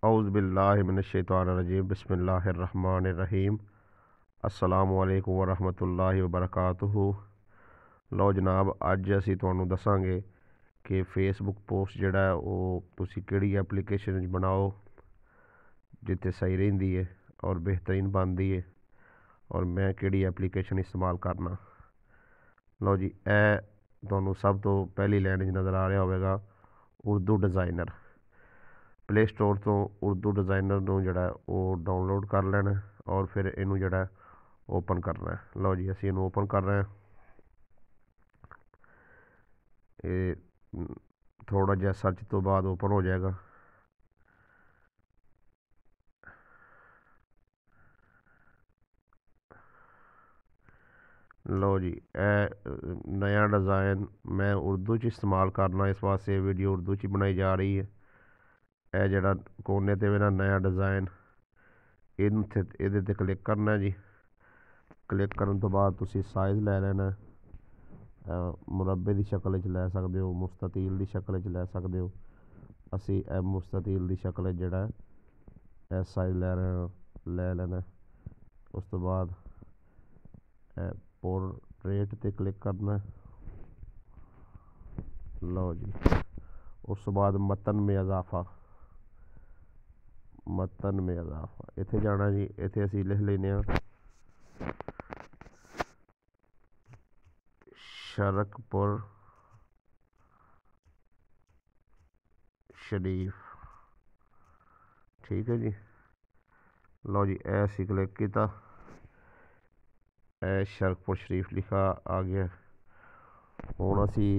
औज़ु बिल्लाहि मिनश्शैतानिर्रजीम बिस्मिल्लाहिर्रहमानिर्रहीम। अस्सलामु अलैकुम वरहमतुल्लाहि वबरकातुहू। लो जनाब, अज असी तुहानूं दसांगे कि फेसबुक पोस्ट जिहड़ा है वो तुसीं किहड़ी एप्लीकेशन च बनाओ जिथे सही रहिंदी है और बेहतरीन बनदी है, और मैं किहड़ी एप्लीकेशन इस्तेमाल करना। लो जी, ए तुहानूं सब तो पहली लाइन च नज़र आ रहा होवेगा उर्दू डिज़ाइनर। प्ले स्टोर तो उर्दू डिज़ाइनर नूं जिहड़ा वो डाउनलोड कर लेना है और फिर इनू जिहड़ा ओपन करना है। लो जी, असीं इनू ओपन कर रहे हैं। ये थोड़ा जिहा सर्च तो बाद ओपन हो जाएगा। लो जी, नया डिज़ाइन मैं उर्दू च इस्तेमाल करना, इस वास्ते वीडियो उर्दू च बनाई जा रही है। यह जिहड़ा कोने ते मेरा नया डिज़ाइन ਇਹਦੇ ਤੇ क्लिक करना जी। क्लिक करन तो बाद तुसीं साइज़ लै लैना। मुरब्बे की शक्ल च लै सकदे हो, मुस्ततील की शक्ल च लै सकदे हो। असीं मुस्ततील की शक्ल जिहड़ा है साइज़ लै लेना। उस तो बाद पोर्ट्रेट ते क्लिक करना। लो जी, उस तो बाद मतन में इजाफा इत्थे जाना जी। इत्थे असीं लिख लेने शरकपुर शरीफ। ठीक है जी। लो जी, ऐसी क्लिक किया, शरकपुर शरीफ लिखा आ गया। हुण असी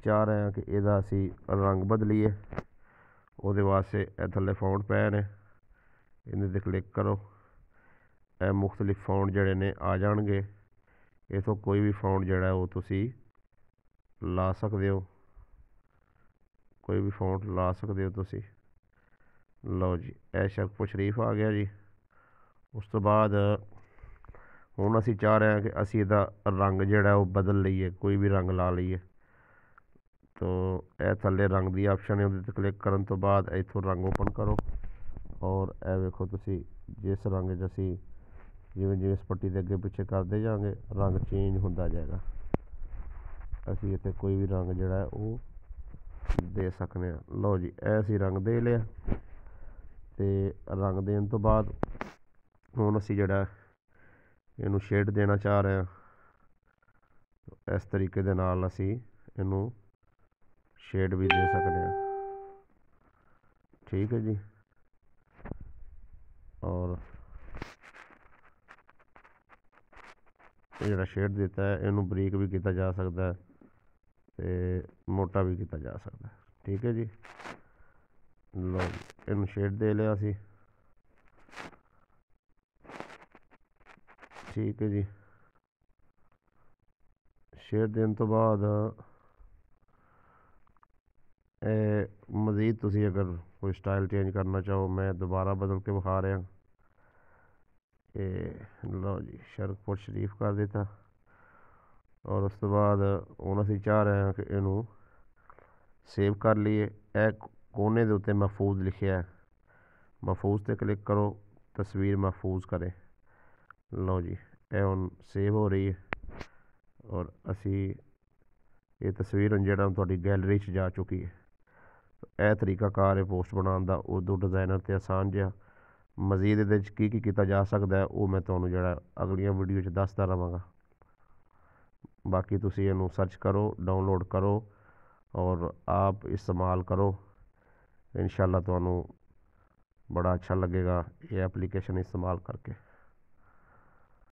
चाह रहे हैं कि इहदा असी रंग बदलीए। ਉਹਦੇ ਵਾਸਤੇ ਇਹ ਥੱਲੇ ਫੌਂਟ ਪਏ ਨੇ, ਇਹਦੇ 'ਤੇ ਕਲਿੱਕ ਕਰੋ। ਇਹ ਮੁਖਤਲਿਫ ਫੌਂਟ ਜਿਹੜੇ ਨੇ ਆ ਜਾਣਗੇ। ਇਥੋਂ ਕੋਈ ਵੀ ਫੌਂਟ ਜਿਹੜਾ ਉਹ ਤੁਸੀਂ ਲਾ ਸਕਦੇ ਹੋ, ਕੋਈ ਵੀ ਫੌਂਟ ਲਾ ਸਕਦੇ ਹੋ ਤੁਸੀਂ। ਲਓ ਜੀ, ਇਹ ਸ਼ਰਕਪੁਰ ਸ਼ਰੀਫ ਆ ਗਿਆ ਜੀ। ਉਸ ਤੋਂ ਬਾਅਦ ਹੁਣ ਅਸੀਂ ਚਾਹ ਰਹੇ ਹਾਂ ਕਿ ਅਸੀਂ ਇਹਦਾ ਰੰਗ ਜਿਹੜਾ ਉਹ ਬਦਲ ਲਈਏ, ਕੋਈ ਵੀ ਰੰਗ ਲਾ ਲਈਏ। तो यह थले रंग की ऑप्शन है, उहदे ते क्लिक करन तो बाद इथों रंग ओपन करो और यह वेखो तुसी जिस रंग च असी जिवें जिवें इस पट्टी के अगे पिछे करते जाएंगे रंग चेंज होता जाएगा। असी इत्थे कोई भी रंग जिहड़ा है वो दे सकते हैं। लो जी, असी रंग दे लिया ते रंग देने तो बाद हुण असी जिहड़ा इनू शेड देना चाह रहे हैं। इस तरीके दे नाल असी इनू शेड भी दे सकते हैं। ठीक है जी। और जो शेड देता है इनू बरीक भी किया जा सकता है तो मोटा भी किया जा सकता है। ठीक है जी। लो, इन शेड दे लिया सी। ठीक है जी। शेड देने तो बाद मज़ीद तुसी अगर कोई स्टाइल चेंज करना चाहो, मैं दोबारा बदल के विखा रहा। लो जी, शरकपुर शरीफ कर देता। और उस तो बाद हुण असीं चाह रहे हैं कि इनू सेव कर लीए। कोने के उत्ते महफूज लिखिया है, महफूज ते क्लिक करो, तस्वीर महफूज करें। लो जी, यह हुण सेव हो रही है और असी ये तस्वीर जिहड़ा तुहाडी गैलरी च जा चुकी है। यह तरीका कार है पोस्ट बनाने का उर्दू डिज़ाइनर ते आसान जिहा। मज़ीद इहदे च की कीता जा सकता है वो मैं तुहानूं जिहड़ा अगलियां वीडियो च दसदा रहांगा। बाकी तुसीं इहनूं सर्च करो, डाउनलोड करो और आप इस्तेमाल करो। इंशाअल्लाह तुहानूं बड़ा अच्छा लगेगा ये एप्लीकेशन इस्तेमाल करके।